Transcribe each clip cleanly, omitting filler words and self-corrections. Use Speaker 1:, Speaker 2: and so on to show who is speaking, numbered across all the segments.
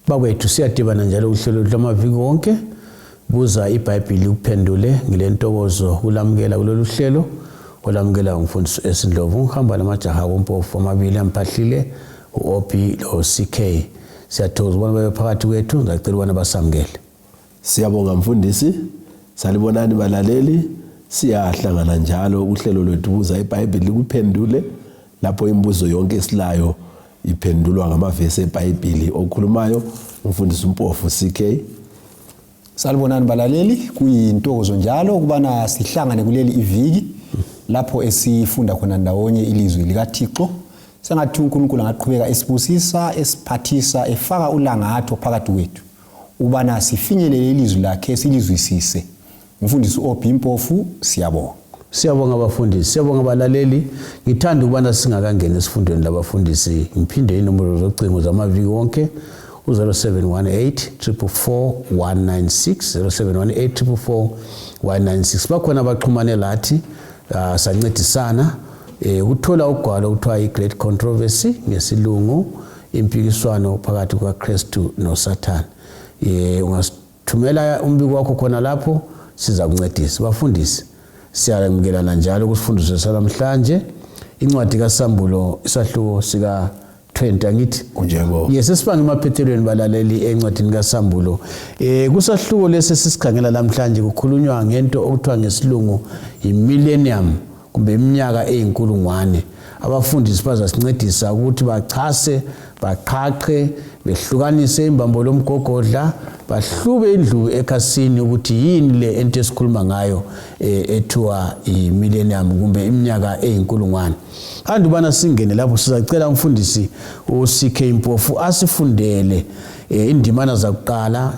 Speaker 1: Bakwethu siyadibana njalo uhlelo lwamaviki wonke buza iBhayibheli uphendule ngilentokozo ulamukela kulolu hlelo olamukela umfundisi esindlovu ngihamba namajaha wompofu amabili amphahlile uOP loCK siyathokoza ukubona babe phakathi kwethu ngicela ubona basamukele.
Speaker 2: Siyabonga mfundisi, salibonani balaleli, siyahlangana njalo uhlelo lwethu buza iBhayibheli kuphendule lapho imibuzo yonke esilayo iphendulwa ngamavesi eBhayibheli okhulumayo umfundisi umpofu CK.
Speaker 3: Salibonani balaleli, kuyintokozo njalo ukubana sihlangane kuleli iviki lapho esifunda khona ndawonye ilizwi likaThixo. Sengathi uNkulunkulu angaqhubeka esibusisa, esiphathisa, efaka ulangatho phakathi kwethu ukubana sifinyelele ilizwi lakhe silizwisise. Umfundisi uOP Mpofu siyabonga.
Speaker 1: Siyabonga abafundisi, siyabonga abalaleli. Ngithanda ukubana singakangena esifundweni labafundisi ngiphinde inombolo zocingo zamaviki wonke u0718 444 196 0718 444 196. Bakhona abaxhumane lathi sancedisana uthola ugwalo kuthiwa iGreat Controversy ngesilungu, impikiswano phakathi kwaKristu noSathane. Ungasithumela umbiko wakho khona lapho siza kuncedisa. Bafundisi siyalamukela njalo kusifundiswe salamhlanje incwadi kaSambulo isahluko sika 20 angithi
Speaker 2: kunjebo.
Speaker 1: Yes, sesibanga emaphethelweni balaleli encwadini kaSambulo. Kusahluko lesi sisikhangela namhlanje kukhulunywa ngento okuthiwa ngesilungu imillennium kumbe iminyaka eyinkulungwane. Abafundisi bazasincedisa ukuthi bachase, baqhaqhe, behlukanise imbambo lomgogodla, bahlube indlu ekhasini ukuthi yini le ento esikhuluma ngayo ethiwa imillennium kumbe iminyaka eyinkulungwane. Kanti bana singene lapho sizacela umfundisi uCK Mpofu asifundele indimana zakuqala,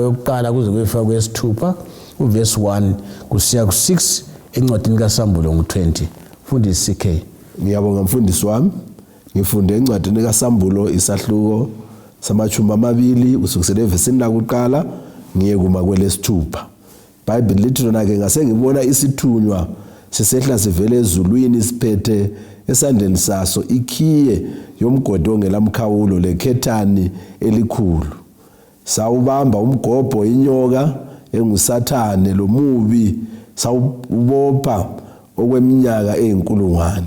Speaker 1: yokuqala kuze kuyefika kwesithupha uverse 1 kusiya ku6 encwadini kaSambulo ngo20. Mfundisi CK.
Speaker 2: Ngiyabonga mfundisi wami. Ngifunde encwadini kaSambulo isahluko samachumba amabili usukusele evesini lakuqala ngiye kuma kwelesithupha. iBhayibheli lithi lona ke ngase ngibona isithunywa sisehla sivele ezulwini siphethe esandleni saso ikhiye yomgodi ongelamkhawulo lekhethani elikhulu. Sawubamba umgobho inyoka enguSathane lo mubi, sawubopha okweminyaka eyinkulungwane.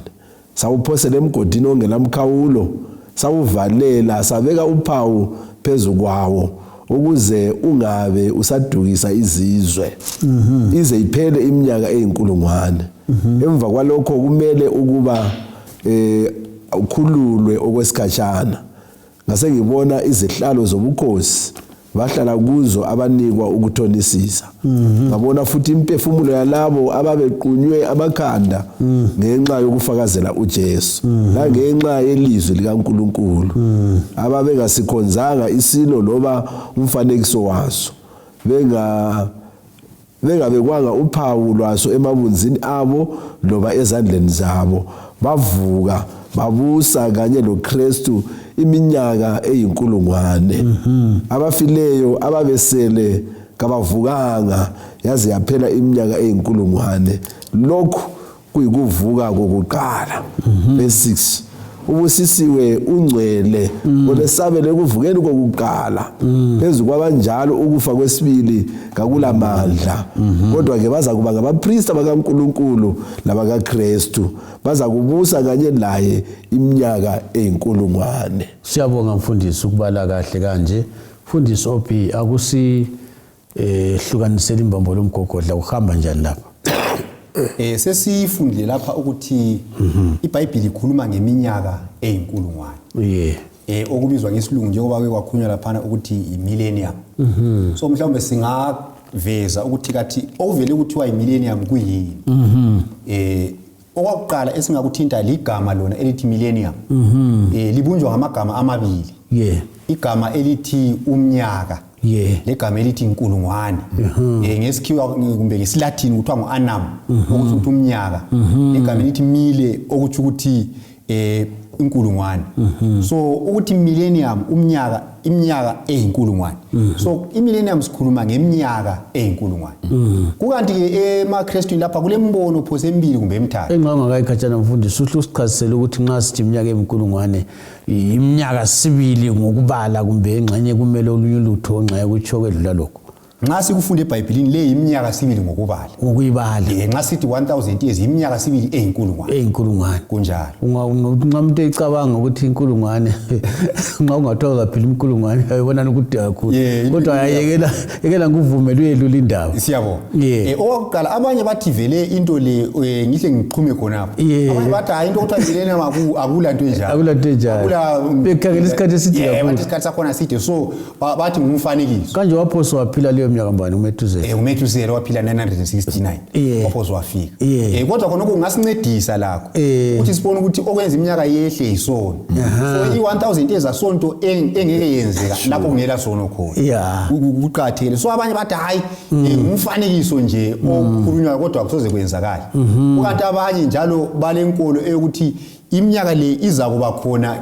Speaker 2: Sawuphosela emgodini ongelamkhawulo, sawuvalela, sabeka uphawu phezukwawo ukuze ungabe usadukisa izizwe ize iphele iminyaka eyinkulungwane. Emva kwalokho kumele ukuba ukhululwe okwesikhatshana. Ngase ngibona izihlalo zobukhosi bahlala kuzo abanikwa ukuthonisisa. Ngabona futhi imphefumulo yalabo ababequnywe amakhanda ngenxa yokufakazela uJesu la ngenxa yelizwi likaNkulunkulu ababengasikhonzanga isilo loba umfanekiso waso, bengabekwanga uphawu lwaso emabunzini abo loba ezandleni zabo. Bavuka babusa kanye loKristu iminyaka eyinkulungwane. Abafileyo ababesele kabavukanga yaze yaphela iminyaka eyinkulungwane. Lokhu kuyikuvuka kokuqala. Verse 6. Ubusisiwe ungcwele olesabele kuvukeni kokuqala. Phezu kwabanjalo ukufa kwesibili kakulamandla. Kodwa ke baza kuba ngabapriest bakaNkulunkulu labakaKristu. Baza kubusa kanye laye iminyaka eyinkulungwane.
Speaker 1: Siyabonga mfundisi ukubala kahle kanje. Mfundisi OP akusi hlukanisela imbambo lomgogodla uhamba njani lapha?
Speaker 3: Sesifundile lapha ukuthi iBhayibheli ikhuluma ngeminyaka eyinkulungwane. Okubizwa ngesilungu njengoba kwakhulunywa lapha ukuthi imillennium. So mhlawumbe singaveza ukuthi kathi okuvele ukuthiwa imillennium kuyini. Okwakuqala esingakuthinta ligama lona elithi millennium. Libunjwa ngamagama amabili. Igama elithi umnyaka. Legama elithi inkulungwane. Ngesikhiwa kumbe ngesiLatin kuthiwa nguannum ukuthi umnyaka. Igama elithi mile okuthi ukuthi inkulungwane. So ukuthi millennium iminyaka eyinkulungwane. So imillennium sikhuluma ngeminyaka eyinkulungwane. Kukanti ke emaKristu lapha kulembono phose emibili kumbe emithathu.
Speaker 1: Engakayikhatshana mfundisi uhlu sichazisela ukuthi nxa sithi iminyaka eyinkulungwane iminyaka sibili ngokubala kumbe engxenye kumele olunye ulutho nxa kutsho kwedlula lokho.
Speaker 3: Nxa sikufunda eBhayibhelini le iminyaka sibili ngokubala.
Speaker 1: Ngokuyibala.
Speaker 3: Nxa sithi 1000 years iminyaka sibili eyinkulungwane.
Speaker 1: Eyinkulungwane.
Speaker 3: Kunjalo.
Speaker 1: Ungamuntu ecabanga ukuthi inkulungwane nxa ungathiwa kaphila inkulungwane ayibona ukuthi kakhulu. Kodwa ayekela nguvumela uyedlula indaba.
Speaker 3: Siyabona. Okokuqala abanye bathi vele into le ngihle ngiqhume khonapho. Abanye bathi hayi into okuthiwa millennium akula nto enjalo.
Speaker 1: Akula nto enjalo. Bekhangela isikhathi eside kakhulu.
Speaker 3: Bathi isikhathi sakhona side so bathi ngumfanekiso.
Speaker 1: Kanje waphoso waphila leyo minyaka mbani uMethuzela?
Speaker 3: uMethuzela waphila 969 waphoso wafika. Kodwa khona kungasincedisa lakho ukuthi sibone ukuthi okwenza iminyaka yehle yisono. So i1000 years asonto engeke yenzeka lapho kungela sono khona. Kuqhathele. So abanye bathi hayi umfanekiso nje okhulunywa kodwa akusoze kwenzakala. Ukanti abanye njalo balenkolo ukuthi iminyaka le iza kuba khona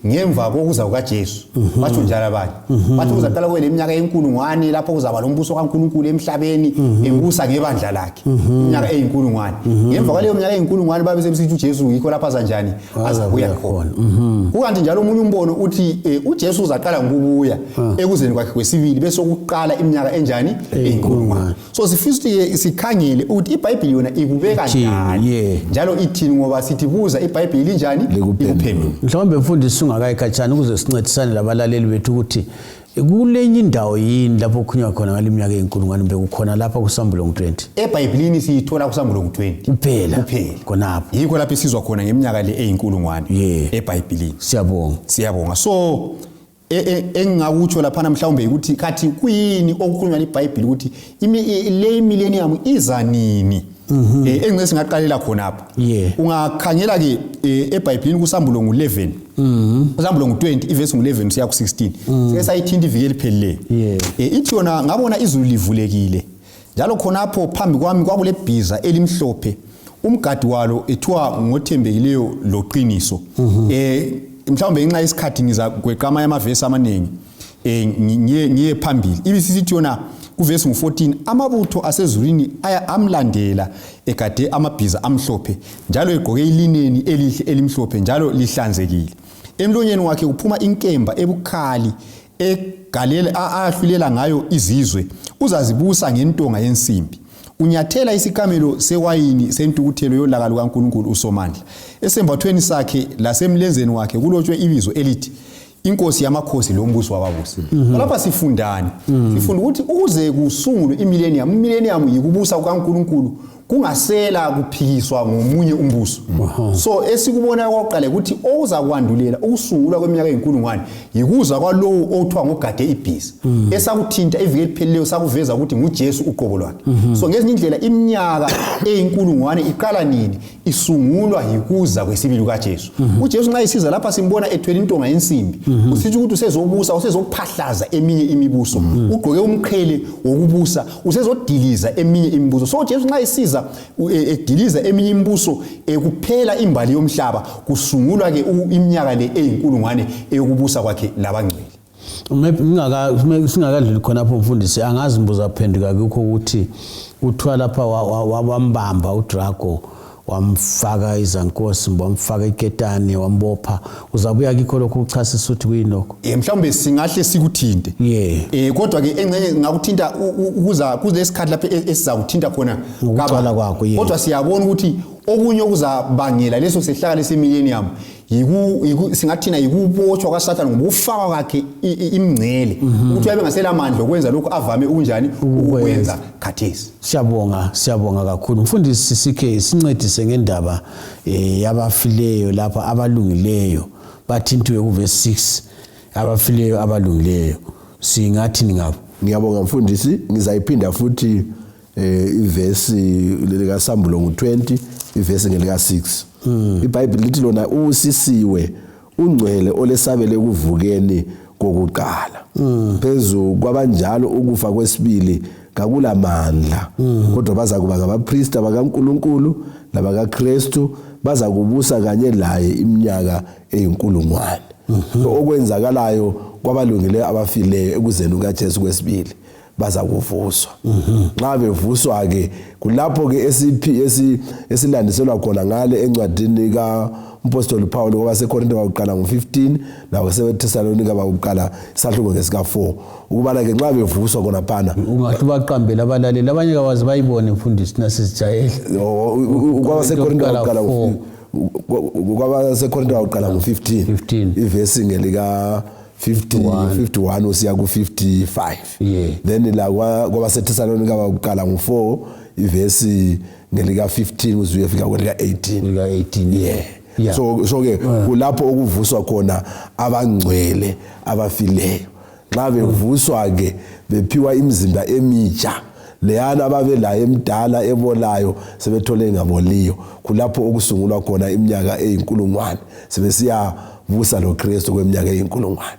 Speaker 3: ngemva kokuza kukaJesu. Bathi njalo abanye. Bathi uzaqala kwele iminyaka yenkulungwane lapho kuzaba lombuso kaNkulunkulu emhlabeni ebusa ngebandla lakhe. Iminyaka eyinkulungwane. Ngemva kwaleyo minyaka eyinkulungwane babe sebesithi uJesu yikho lapha zanjani azabuya khona. Ukanti njalo umunye umbono uthi uJesu uzaqala ngokubuya ekuzeni kwakhe kwesibili bese ukuqala iminyaka enjani eyinkulungwane. So sifisa sikhangele ukuthi iBhayibheli yona ikubeka njani. Njalo ithini ngoba sithi buza iBhayibheli linjani likuphendula.
Speaker 1: Mhlawumbe mfundisi ungakayikhatshana ukuze sincedisane labalaleli bethu ukuthi kulenye indawo yini lapho kukhulunywa khona ngaliminyaka eyinkulungwane bekukhona lapha kuSambulo 20.
Speaker 3: eBhayibhelini siyithola kuSambulo 20
Speaker 1: kuphela khonapho.
Speaker 3: Yikho lapho esizwa khona ngeminyaka le eyinkulungwane eBhayibhelini. Siyabonga. So engingakutsho lapha mhlawumbe ukuthi kathi kuyini okukhulunywa iBhayibheli ukuthi le millennium iza nini? Engeke singaqalela khonapha. Ungakhangela ke eBhayibhelini kuSambulo 11. kuSambulo 20 iverse 11 siya ku16. Sike sayithinta iviki eliphelileyo. Ithi yona ngabona izulu livulekile. Njalo khonapho phambi kwami kwakule bhiza elimhlophe. Umgadi walo ethiwa ngothembekileyo loqiniso. Mhlawumbe ngenxa isikhathi ngiza kweqama yamavesi amaningi ngiye phambili. Ibisithi yona kuverse 14 amabutho asezulwini amlandela egade amabhiza amhlophe njalo egqoke ilineni elihle elimhlophe njalo lihlanzekile. Emlonyeni wakhe kuphuma inkemba ebukhali egalela ahlulela ngayo izizwe uzazibusa ngentonga yensimbi. Unyathela isikamelo sewayini sentukuthelo yolaka lukaNkulunkulu uSomandla. Esembathweni sakhe lasemlenzeni wakhe kulotshwe ibizo elithi Inkosi yamakhosi lombuso wababusi. Lapha sifundani. Sifunda ukuthi ukuze kusungulwe imillennium yikubusa kukaNkulunkulu kungasela kuphikiswa ngomunye umbuso. So esikubona kwakuqala ukuthi oza kwandulela ukusungulwa kweminyaka eyinkulungwane yikuza kwalowo othiwa ngogade ibhiza. Esakuthinta iviki eliphelileyo sakuveza ukuthi nguJesu uqobo lwakhe. So ngezinye indlela iminyaka eyinkulungwane iqala nini? Isungulwa yikuza kwesibili kaJesu. uJesu nxa isiza lapha simbona ethwele intonga yensimbi. Usithi ukuthi usezobusa usezophahlaza eminye imibuso. Ugqoke umqhele wokubusa usezodiliza eminye imibuso. So uJesu nxa isiza ediliza eminye imibuso kuphela imbali yomhlaba kusungulwa ke iminyaka le eyinkulungwane eyokubusa kwakhe labangcwele.
Speaker 1: Singakadluli khonapho mfundisi angazi mbuza phenduka kukho ukuthi uthiwa lapha wambamba uDrago wamfaka izankosi wamfaka iketani wambopha uzabuya kikho lokho uchasisa ukuthi kuyinokho.
Speaker 3: Mhlawumbe singahle sikuthinte. Kodwa ke engcenye ngakuthinta ukuza kulesikhathi lapha esizakuthinta khona
Speaker 1: ngabala kwakho.
Speaker 3: Kodwa siyabona ukuthi okunye okuzabangela leso sehlaka lesemillennium singathina yikubotshwa kwaSathane ngokufaka kwakhe imingcele ukuthi uyabe ngasela amandla okwenza lokho avame ukunjani ukwenza khathesi.
Speaker 1: Siyabonga kakhulu mfundisi sike sincedise ngendaba yabafileyo lapha abalungileyo bathintiwe kuverse 6 abafileyo abalungileyo singathi ngabo.
Speaker 2: Ngiyabonga mfundisi ngizayiphinda futhi iverse lelika Sambulo 20 iverse ngelika 6. iBhayibheli lithi lona usisiwe ungcwele olesabele kuvukeni kokuqala. Phezu kwabanjalo ukufa kwesibili kakulamandla kodwa baza kuba ngabapriest bakaNkulunkulu nabakaKristu baza kubusa kanye laye iminyaka eyinkulungwane. Okwenzakalayo kwabalungileyo abafileyo ekuzeni kukaJesu kwesibili baza kuvuswa. Nxa bevuswa ke kulapho ke esilandiselwa khona ngale encwadini kaMpostoli Paul ngoba seKorinte bakuqala ngo15 nawo seThesalonika bakuqala isahluko ngesika4 ukubana ke nxa bevuswa khona phana
Speaker 1: ungathi baqambela abalaleli abanye kawazi bayibone mfundisi nasizijayele
Speaker 2: ngoba seKorinte bakuqala ngoba seKorinte bakuqala ngo15 ivesi ngelika 51 usiya ku55 then la kwaba seThesalonika bakuqala ngo4 ivesi ngelika 15 uzuye fika kwelika 18 so ke kulapho okuvuswa khona abangcwele abafileyo. Nxa bevuswa ke bephiwa imizimba emitsha leyana ababe la emdala ebolayo sebethole ngaboliyo kulapho okusungulwa khona iminyaka eyinkulungwane sebesiya vusa loKristu kweminyaka eyinkulungwane.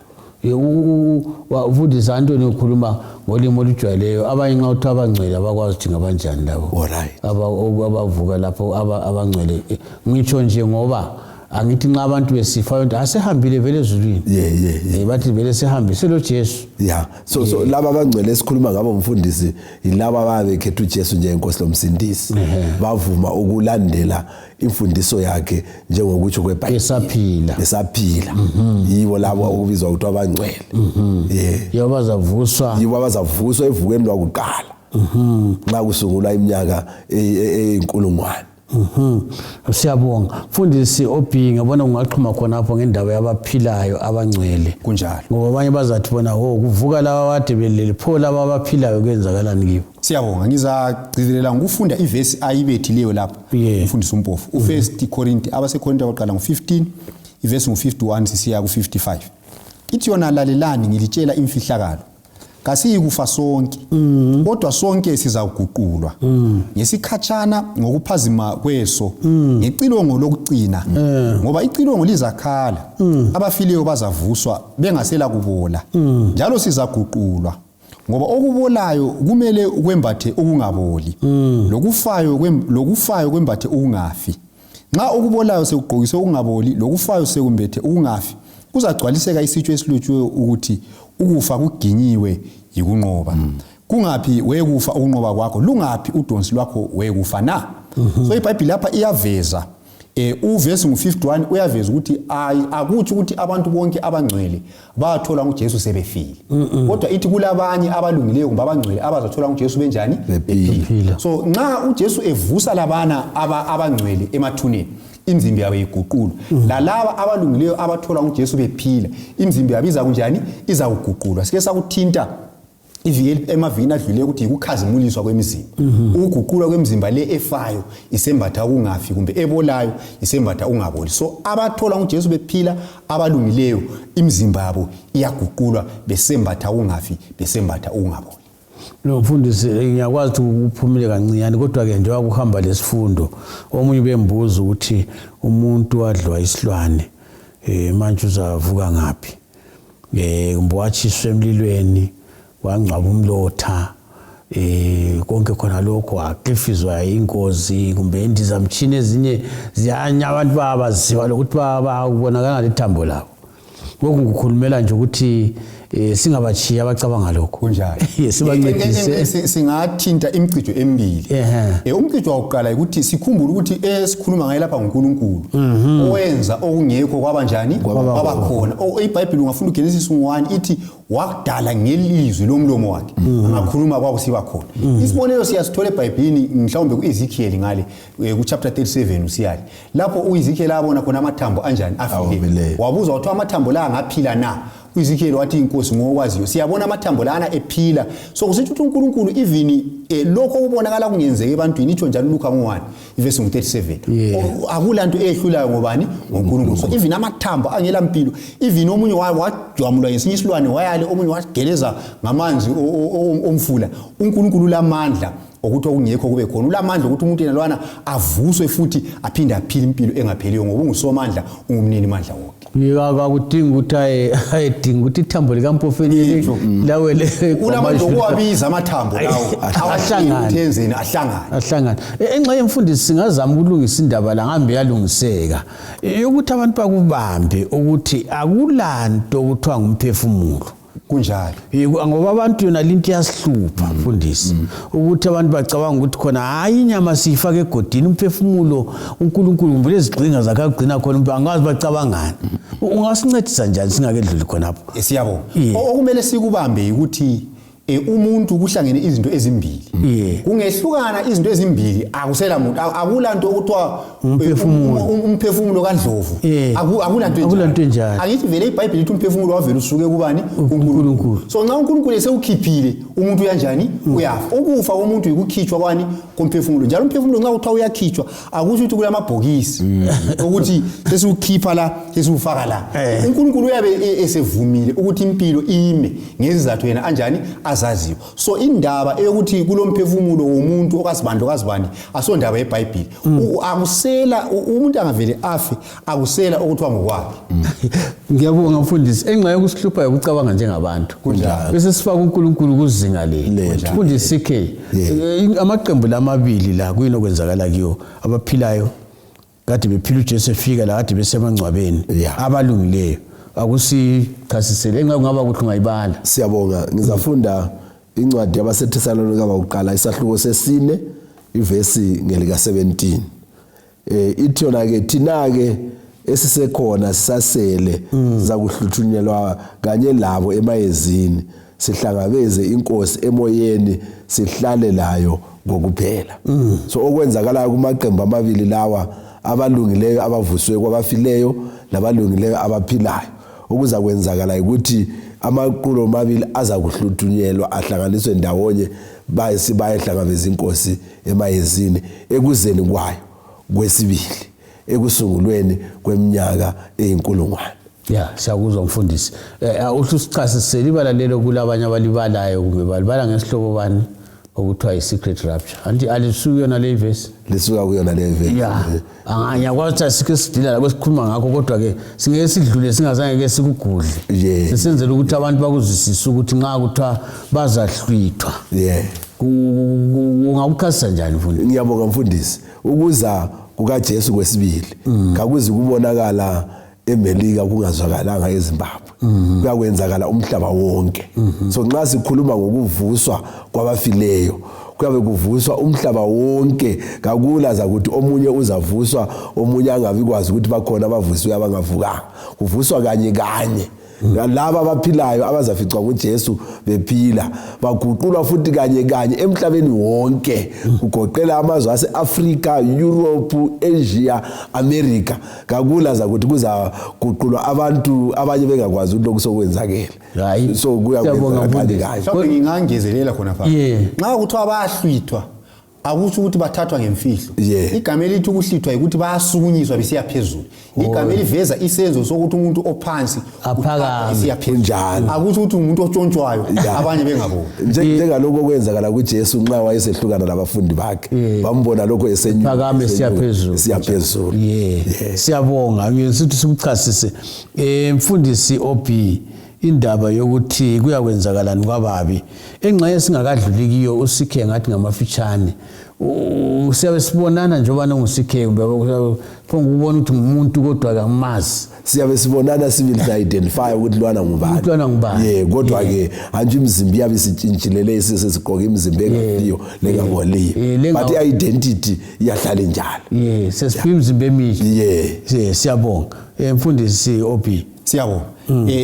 Speaker 1: Uvundisa Anthony ukhuluma ngolimo olujwayeleyo abanye nxa uthi abangcwele abakwazi ukuthi ngabanjani labo abavuka lapho abangcwele ngitsho nje ngoba angithi nxa abantu besifa yonke asehambile vele ezulwini bathi vele sehambise lo Jesu
Speaker 2: so laba abangcwele esikhuluma ngabo mfundisi yilabo ababekhetha uJesu njengenkosi lomsindisi bavuma ukulandela imfundiso yakhe njengokutsho kweBhayibheli esaphila yibo labo okubizwa ukuthi abangcwele
Speaker 1: yibo abazavuswa evukeni lwakuqala nxa kusungulwa iminyaka eyinkulungwane. Siyabonga mfundisi Obhi ngabona ungaqhuma khona lapho ngendaba yabaphilayo abangcwele
Speaker 3: kunjalo
Speaker 1: ngoba abanye bazathi bona kuvuka laba kade belele pho laba abaphilayo kwenzakalani kibo.
Speaker 3: Siyabonga ngizagcizelela ngokufunda ivesi ayibethileyo lapho umfundisi uMpofu u1 Korinte abaseKorinte baqala ngo15 ivesi ngo51 sisiya ku55 ithi yona lalelani ngilitshela imfihlakalo kasiyikufa sonke kodwa sonke sizaguqulwa ngesikhatshana ngokuphazima kweso ngecilongo lokucina ngoba icilongo lizakhala abafileyo bazavuswa bengasela kubola njalo sizaguqulwa ngoba okubolayo kumele kwembathe okungaboli lokufayo kwembathe okungafi nxa okubolayo sekugqokiswe okungaboli lokufayo sekumbethe okungafi kuzagcwaliseka isitsho esilotshiwe ukuthi ukufa kuginyiwe yikunqoba. Kungaphi wekufa ukunqoba kwakho lungaphi udonsi lwakho wekufa na? So iBhayibheli lapha iyaveza uvesi ngo51 uyaveza ukuthi akuthi ukuthi abantu bonke abangcwele bathola uJesu sebefile. Kodwa ithi kulabanye abalungileyo kumbe abangcwele abazathola uJesu benjani? Bephila. So nxa uJesu evusa labana abangcwele emathuneni imizimba yabo iguqulwa lalaba abalungileyo abathola uJesu bephila imizimba yabo iza kunjani izakuguqulwa sike sakuthinta iviki emavini adluleyo ukuthi ukukhazimuliswa kwemizimba ukuguqulwa kwemizimba le efayo isembatha kungafi kumbe ebolayo isembatha ungaboli so abathola uJesu bephila abalungileyo imizimba yabo iyaguqulwa besembatha kungafi besembatha ungaboli.
Speaker 1: Lo mfundisi ngiyakwazi ukuphumile kancinyane kodwa ke njengoba kuhamba lesifundo omunye bembuza ukuthi umuntu wadlwa isilwane manje uzavuka ngapi kumbe watshiswe emlilweni wangcwaba umlotha konke khona lokho aqifizwa ingozi kumbe indizamtshini ezinye ziyanya abantu babaziba lokuthi babonakala lethambo labo ngoku ukukhulumela nje ukuthi singabachiya abacabanga lokho
Speaker 3: kunjalo
Speaker 1: sibancedise
Speaker 3: singathinta imicijo emibili umcijo wokuqala ukuthi sikhumbule ukuthi esikhuluma ngaye lapha ngoNkulunkulu owenza okungekho kwabanjani kwabakhona iBhayibheli ungafunda uGenesis 1 ithi wakudala ngelizwi lomlomo wakhe angakhuluma kwakusiba khona isibonelo siyasithola eBhayibhelini mhlawumbe kuEzekiel ngale kuchapter 37 usiyali lapho uEzekiel abona khona amathambo anjani afile wabuzwa ukuthi amathambo la ngaphila na uEzekiel wathi inkosi ngokwaziyo siyabona amathambo lana ephila so kusithi ukuthi uNkulunkulu even lokho kubonakala kungenzeka ebantwini itsho njalo Luka 1 ivesi 37 akulanto ehlulayo ngobani ngoNkulunkulu so even amathambo angela mpilo even omunye wajwamulwa ngesinye isilwane wayale omunye wageleza ngamanzi omfula uNkulunkulu lamandla ukuthi okungekho kube khona ulamandla ukuthi umuntu yenalwana avuswe futhi aphinde aphile impilo engapheliyo ngoba ungusomandla ungumnini mandla wonke.
Speaker 1: Yaka kudinga ukuthi ayedinga ukuthi ithambo likaMpofeni lawele
Speaker 3: ulamandla okuwabiza amathambo lawo ahlangane.
Speaker 1: Enxa yemfundisi singazama ukulungisa indaba la ngambe yalungiseka ukuthi abantu bakubambe ukuthi akulanto ukuthiwa ngumphefumulo.
Speaker 3: Kunjalo.
Speaker 1: Ngoba abantu yona linto yasihlupha mfundisi ukuthi abantu bacabanga ukuthi khona hayi inyama siyifaka egodini umphefumulo uNkulunkulu ngibule izigcinga zakhe agcina khona umuntu angazi bacabangani. Ungasincedisa njani singakedluli khonapho?
Speaker 3: Siyabonga. Okumele sikubambe ukuthi umuntu kuhlangene izinto ezimbili. Kungehlukana izinto ezimbili akusela umuntu akulanto ukuthiwa umphefumulo kaNdlovu. Akulanto enjalo. Angithi vele iBhayibheli lithi umphefumulo wavela usuke kubani? uNkulunkulu. So nxa uNkulunkulu esewukhiphile umuntu uyanjani? Uyafa. Ukufa komuntu ukukhitshwa kwani komphefumulo. Njalo umphefumulo nxa uthiwa uyakhitshwa akusho ukuthi kulamabhokisi ukuthi sesiukhipha la sesiufaka la. uNkulunkulu uyabe esevumile ukuthi impilo ime ngezizathu yena anjani azaziyo. So indaba eyokuthi kulomphefumulo womuntu okazibani asondaba yeBhayibheli. Akusela umuntu angavele afe akusela okuthiwa ngokwakhe.
Speaker 1: Ngiyabonga mfundisi. Enxa yokusihlupha ukucabanga njengabantu. Bese sifaka uNkulunkulu kuzinga leli. Mfundisi CK amaqembu lamabili la kuyini okwenzakala kiyo abaphilayo kade bephila uJesu efika la kade besemangcwabeni abalungileyo. Akusichasisele enxa kungaba kuhle ungayibala.
Speaker 2: Siyabonga. Ngizafunda incwadi yabaseThesalonika baqala isahluko sesine ivesi ngelika 17. Ithi yona ke thina ke esisekhona sisasele zakuhluthunyelwa kanye labo emayezini sihlangabeze inkosi emoyeni sihlale layo ngokuphela. So okwenzakala kumaqembu amabili lawa abalungileyo abavuswe kwabafileyo nabalungileyo abaphilayo okuza kwenzakala ukuthi amaqulu amabili aza kuhluthunyelwa ahlanganiswe ndawonye bayehlangabeza inkosi emayezini ekuzeni kwayo kwesibili ekusungulweni kweminyaka eyinkulungwane.
Speaker 1: Siyakuzwa mfundisi. Uthi usichasisele ibalalelo kulabanye abalibalayo kumbe balibala ngesihlobo bani okuthiwa i-secret rapture. Anti alisuki yona le verse?
Speaker 2: Lisuka kuyona le verse.
Speaker 1: Ngiyakwazi sike sidila la kwesikhuluma ngakho kodwa ke singeke sidlule singazange ke sikugudle. Sisenzele ukuthi abantu bakuzwisise ukuthi nxa kuthiwa bazahlwithwa. Ungawukhasa njani mfundisi?
Speaker 2: Ngiyabonga mfundisi. Ukuza kukaJesu kwesibili kakuzi kubonakala eMelika kungazwakalanga eZimbabwe. Kuyakwenzakala umhlaba wonke. So nxa sikhuluma ngokuvuswa kwabafileyo kuyabe kuvuswa umhlaba wonke. Kakulaza ukuthi omunye uzavuswa omunye angabikwazi ukuthi bakhona abavusiwe abangavukanga. Kuvuswa kanye laba abaphilayo abazaficwa kuJesu bephila baguqulwa futhi kanye emhlabeni wonke kugoqela amazwe aseAfrika, Europe, Asia, America. Kakulaza ukuthi kuza guqulwa abantu abanye bengakwazi ukuthi lokusokwenzakela. So kuyabonga kanye.
Speaker 3: Mhlawumbe ngingangezelela khona pha. Nxa kuthiwa bayahlwithwa akusho ukuthi bathathwa ngemfihlo. Igama elithi ukuhlithwa ukuthi bayasukunyiswa besiya phezulu. Igama eliveza isenzo sokuthi umuntu ophansi
Speaker 1: aphakame
Speaker 3: siya phezulu. Akusho ukuthi umuntu otshontshwayo abanye bengaboni.
Speaker 2: Njengalokho okwenzakala kuJesu nxa wayesehlukana labafundi bakhe bambona lokho esenyuka
Speaker 1: phakame siya phezulu. Siyabonga ngisithi sikuchasise mfundisi OB indaba yokuthi kuyakwenzakalani kwababi enxa esingakadluli kiyo usikhe ngathi ngamafitshane siyabe sibonana njengoba nongusikhe kumbe ukubona ukuthi umuntu kodwa kamazi
Speaker 2: siyabe sibonana sibili identify ukuthi lwana ngubani kodwa ke anje imizimba yabe sitshintshilele sesisigqoka imizimba engafiyo lengaboliyo but identity iyahlala njalo
Speaker 1: sesiphiwa imizimba emihle siyabonga mfundisi OB
Speaker 3: siyabonga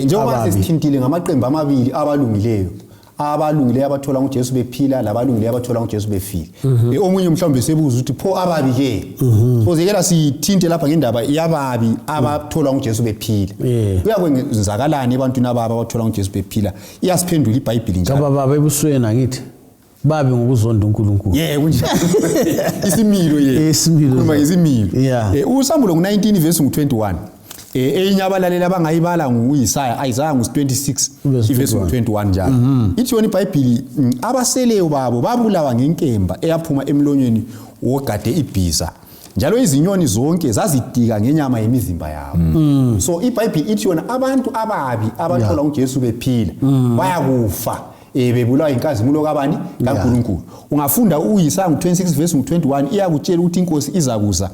Speaker 3: njengoba sesithintile ngamaqembu amabili abalungileyo abathola uJesu bephila labalungileyo abathola uJesu befile. Omunye mhlawumbe sebuza ukuthi pho ababi ke sozekela sithinte lapha ngendaba yababi abathola uJesu bephila. Kuyakwenzakalani ebantwini abathola uJesu bephila? Iyasiphendula iBhayibheli njalo.
Speaker 1: Baba ebusweni ngakithi babe ngokuzonda uNkulunkulu.
Speaker 3: Kunjalo. Isimilo
Speaker 1: Isimilo.
Speaker 3: Kuma isimilo. USamuel ngo19 verse 21. enye abalaleli abangayibala nguIsaya Isaiah 26 verse 21 njalo ithi yona iBhayibheli abaseleyo babo babulawa ngenkemba eyaphuma emlonyeni wogade ibhiza njalo izinyoni zonke zazitika ngenyama yemizimba yabo so iBhayibheli ithi yona abantu ababi abathola uJesu bephila bayakufa bebulawa inkazimulo kabani kaNkulunkulu ungafunda uIsaya 26 verse 21 iyakutshela ukuthi inkosi izakuza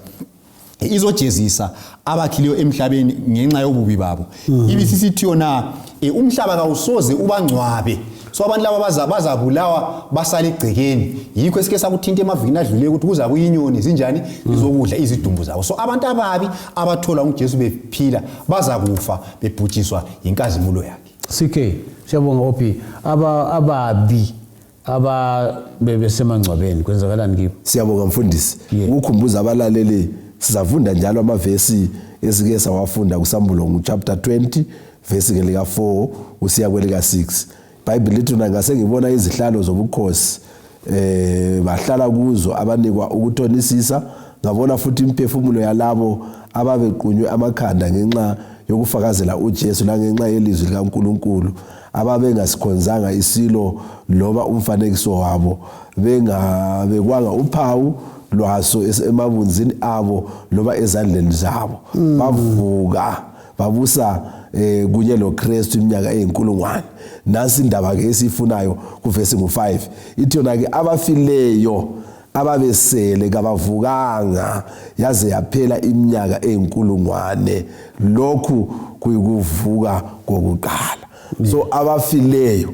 Speaker 3: izojezisa abakhiliyo emhlabeni ngenxa yobubi babo ibisisithi yona umhlaba kawusoze ubangcwabe so abantu laba bazabulawa basala egcekeni yikho esike sakuthinta emavikini adlule ukuthi kuza kuyinyoni zinjani izokudla izidumbu zabo so abantu ababi abathola uJesu bephila bazakufa bebhujiswa inkazimulo yakhe
Speaker 1: CK siyabonga ophi ababi bebesemangcwabeni kwenzakalani kibo
Speaker 2: siyabonga mfundisi ukukhumbuza abalaleli sizafunda njalo amavesi esike sawafunda kuSambulo chapter 20 verse ngelika 4 usiya kwelika 6 iBhayibheli lithi ngase ngibona izihlalo zobukhosi bahlala kuzo abanikwa ukuthonisisa ngabona futhi imphefumulo yalabo ababequnywe amakhanda ngenxa yokufakazela uJesu la ngenxa yelizwi likaNkulunkulu ababengasikhonzanga isilo loba umfanekiso wabo bengabekwanga uphawu lwaso emabunzini abo loba ezandleni zabo bavuka babusa kunye loKristu iminyaka eyinkulungwane nasi indaba ke esifunayo kuvesi ngo5 ithi yona ke abafileyo ababesele kabavukanga yaze yaphela iminyaka eyinkulungwane lokhu kuyikuvuka kokuqala so abafileyo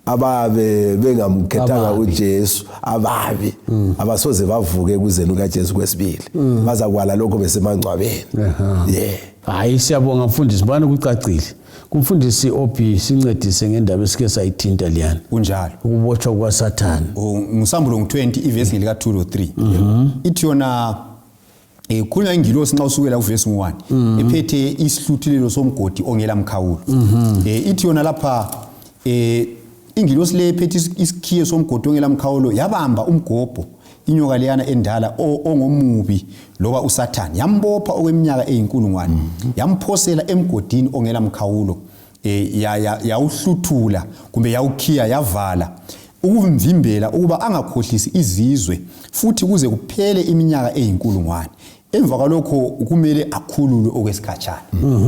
Speaker 2: ababe bengamkhethanga uJesu ababi abasoze bavuke kuzeni ukaJesu kwesibili bazakwala lokho besemangcwabeni
Speaker 1: hayi siyabonga mfundisi bani kucacile kumfundisi ophi sincedise ngendaba esike sayithinta liyana
Speaker 3: kunjalo
Speaker 1: ukubotshwa kwaSathane
Speaker 3: nguSambulo 20 ivesi lika 2 lo 3 ithi yona khulunywa ingilosi nxa usukela kuvesi 1 ephethe isihluthulelo somgodi ongela mkhawulo ithi yona lapha ingilosi le ephethe isikhiye somgodi ongela mkhawulo yabamba umgobho inyoka leyana endala ongomubi loba uSathane yambopha okweminyaka eyinkulungwane yamphosela emgodini ongela mkhawulo yawuhluthula kumbe yawukhiya yavala ukumvimbela ukuba angakhohlisi izizwe futhi kuze kuphele iminyaka eyinkulungwane emva kwalokho kumele akhululwe okwesikhatshana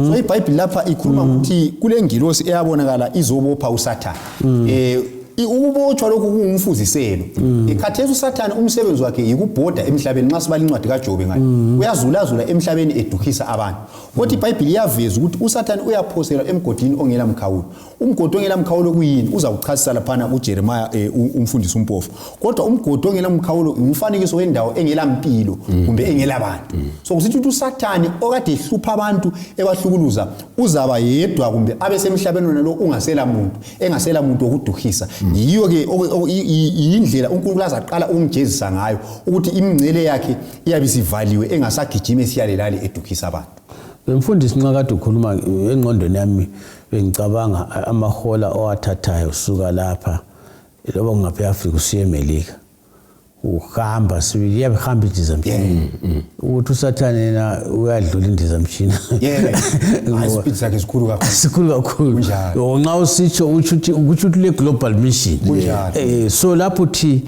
Speaker 3: so iBhayibheli lapha ikhuluma ukuthi kule ngilosi eyabonakala izobopha uSathane ukubotshwa lokhu kungumfuziselo ekhathesi uSathane umsebenzi wakhe yikubhoda emhlabeni nxa sibala incwadi kaJobe ngayo uyazulazula emhlabeni edukhisa abantu kodwa iBhayibheli iyaveza ukuthi uSathane uyaphoselwa emgodini ongela mkhawulo umgodi ongela mkhawulo kuyini uzawuchasisa laphana uJeremiah umfundisi umpofu kodwa umgodi ongela mkhawulo umfanekiso wendawo engela mpilo kumbe engela abantu so kusithi ukuthi uSathane okade ehlupha abantu ebahlukuluza uzaba yedwa kumbe abesemhlabeni wona lo engasela muntu okudukhisa yiyo ke indlela uNkulunkulu azaqala ukumjezisa ngayo ukuthi imingcele yakhe iyabisivaliwe engasagijima esiyalelali edukhisa abantu
Speaker 1: bemfundisi nxa kade ukhuluma engqondweni yami bengicabanga amahola owathathayo usuka lapha loba ngapha eAfrika usiye eMelika uhamba sibili yabehamba indizamshina ukuthi uSathane yena uyadlula indizamshina
Speaker 3: ispeed sakhe
Speaker 1: sikhulu kakhulu nxa usitsho ukuthi le global mission so lapho uthi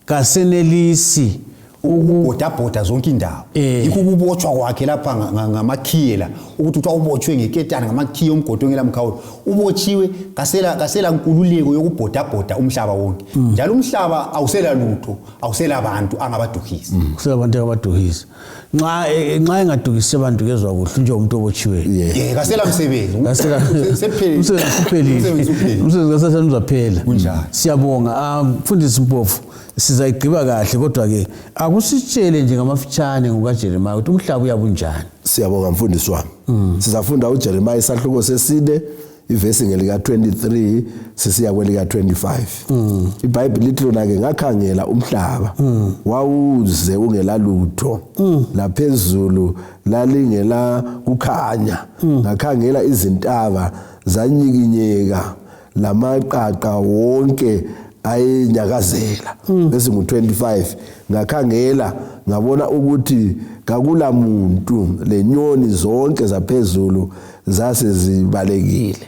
Speaker 1: kasenelisi
Speaker 3: ukubhoda zonke indawo yikho ukubotshwa kwakhe lapha ngamakhiyela ukuthi uthi ubotshwe ngeketana ngamakhiye omgodi ongela mkhawulo ubotshiwe kasela nkululeko yokubhoda umhlaba wonke njalo umhlaba awusela lutho awusela abantu angabadukhisi
Speaker 1: kusela abantu angabadukhisi nxa engadukhisi abantu kezwa kuhle nje umuntu obotshiwe
Speaker 3: kasela msebenzi
Speaker 1: umsebenzi kaSathane uzaphela siyabonga mfundisi Mpofu sizayigqiba kahle kodwa ke akusitshele nje ngamafitshane ngokaJeremiah ukuthi umhlaba uyabunjani
Speaker 2: siyabonga mfundisi wami sizafunda uJeremiah isahluko sesine ivesi ngelika 23 sisiya kwelika 25 iBhayibheli lithi lona ke ngakhangela umhlaba wawuze ungela lutho laphezulu lalingela kukhanya ngakhangela izintaba zanyikinyeka lamaqaqa wonke ayinyakazela bese ngu25 ngakhangela ngabona ukuthi kakula muntu lenyoni zonke zaphezulu zase zibalekile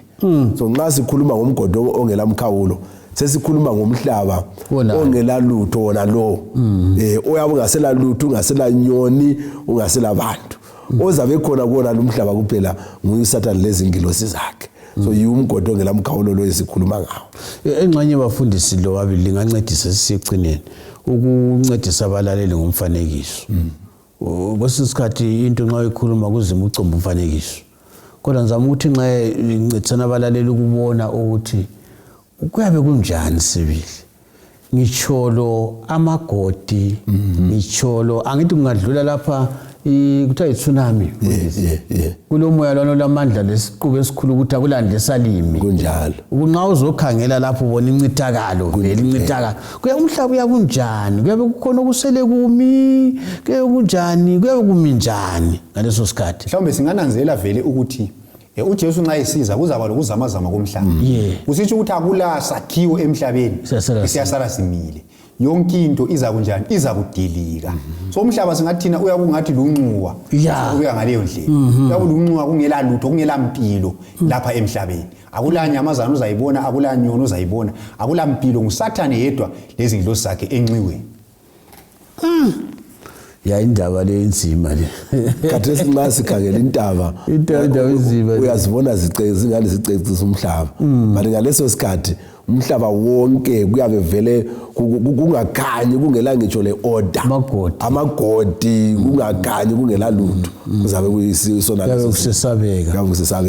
Speaker 2: so nxa sikhuluma ngomgodo ongelamkhawulo sesikhuluma ngomhlaba ongela lutho wona lo oyabe ungasela lutho ungasela nyoni ungasela bantu ozabe khona kuona lumhlaba kuphela nguSathane lezingilosi zakhe so yumgodo ongelamkhawulo lo esikhuluma ngawo
Speaker 1: engxenye bafundisi lo wabili lingancedisa sisicineni ukuncedisa abalaleli ngomfanekiso kwesisikhathi into nxa ikhuluma kuzima ucomba umfanekiso kodwa ngizama ukuthi nxa incedisana abalaleli ukubona ukuthi kuyabe kunjani sibili ngitsholo amagodi ngitsholo angithi kungadlula lapha kuthiwa itsunami kulomoya lwana lamandla lesiqubu esikhulu ukuthi akulande lesalimi
Speaker 2: kunjalo
Speaker 1: nxa uzokhangela lapho ubona incithakalo vele incithakalo kuya umhlaba uyakunjani kuyabe kukhona okusele kumi kuyabe kunjani kuyabe kumi njani ngaleso sikhathi
Speaker 3: mhlawumbe singananzela vele ukuthi uJesu nxa esiza kuzaba lokuzamazama komhlaba kusitsho ukuthi akula sakhiwo emhlabeni siyasala simile yonke into iza kunjani iza kudilika so umhlaba singathina uyakungathi lunxuwa uya ngaleyo ndlela uyabulunxuwa kungela lutho kungela mpilo lapha emhlabeni akula nyamazana uzayibona akula nyono uzayibona akula mpilo nguSathane yedwa lezingilosi zakhe enxiweni
Speaker 1: ya indaba le inzima le
Speaker 2: kade sinxa sikhangela intaba
Speaker 1: inzima
Speaker 2: uyazibona zingane zicecisa umhlaba manje ngaleso sikhathi umhlaba wonke kuyabe vele kungakhanyi kungela ngitsho le order amagodi kungakhanyi kungela lutho kuzabe kuyisona
Speaker 1: kusesabeka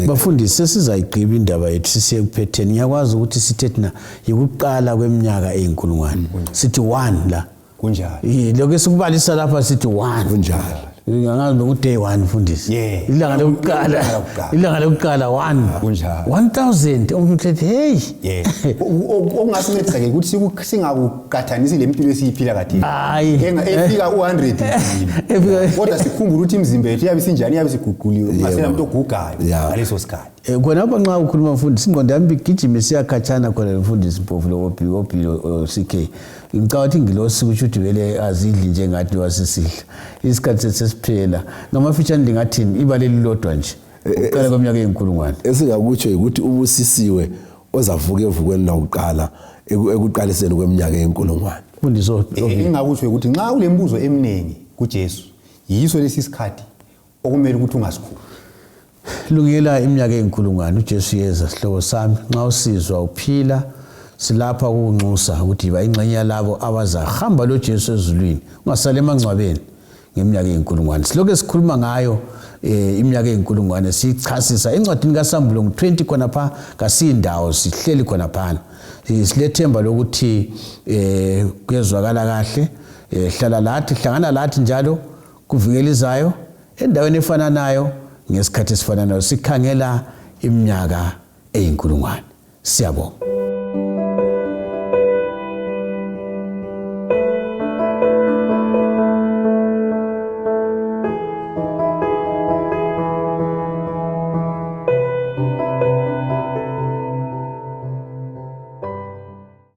Speaker 1: bafundisi sesizayiqiba indaba yethu sisiye kuphetheni ngiyakwazi ukuthi sithe thina yikuqala kweminyaka eyinkulungwane sithi 1 la
Speaker 3: kunjalo
Speaker 1: lokho sikubalisa lapha sithi 1
Speaker 2: kunjalo
Speaker 1: ngangazi nokuthi day 1 mfundisi ilanga lokuqala 1
Speaker 3: kunjalo
Speaker 1: 1000 umthethe hey
Speaker 3: ongasincedisa ke ukuthi singakuqathanisi lempilo esiyiphila kade efika u100 kodwa sikhumbula ukuthi imizimba yethu yabe sinjani yabe siguquliwe ngasela umuntu ogugayo ngaleso sikhathi
Speaker 1: khona nxa ukhuluma mfundisi ingqondo yami igijime siyakhatshana khona mfundisi mpofu lo CK ngicabanga ingilosi ukuthi vele azidli njengathi wasisidla isikhathi sesiphela ngamafitshane lingathini ibaleli lodwa nje uqala kweminyaka eyinkulungwane
Speaker 2: esingakutsho ukuthi ubusisiwe ozavuka evukweni lokuqala ekuqaliseni kweminyaka eyinkulungwane
Speaker 1: mfundiso
Speaker 3: engakutsho ukuthi nxa ulembuzo eminingi kuJesu yiso lesi sikhathi okumele ukuthi ungasikhulu
Speaker 1: lungela iminyaka eyinkulungwane uJesu yeza sihlobo sami nxa usizwa uphila silapha ukunxusa ukuthi yiba ingxenye yalabo abazahamba lo Jesu ezulwini ungasale emangcwabeni ngeminyaka eyinkulungwane silokho sikhuluma ngayo iminyaka eyinkulungwane sichasisa encwadini kaSambulo ngo20 khona pha kasindawo sihleli khona phana silethemba lokuthi kuyezwakala kahle hlangana lathi njalo kuvikelizayo endaweni efananayo ngesikhathi esifananayo sikhangela iminyaka eyinkulungwane siyabonga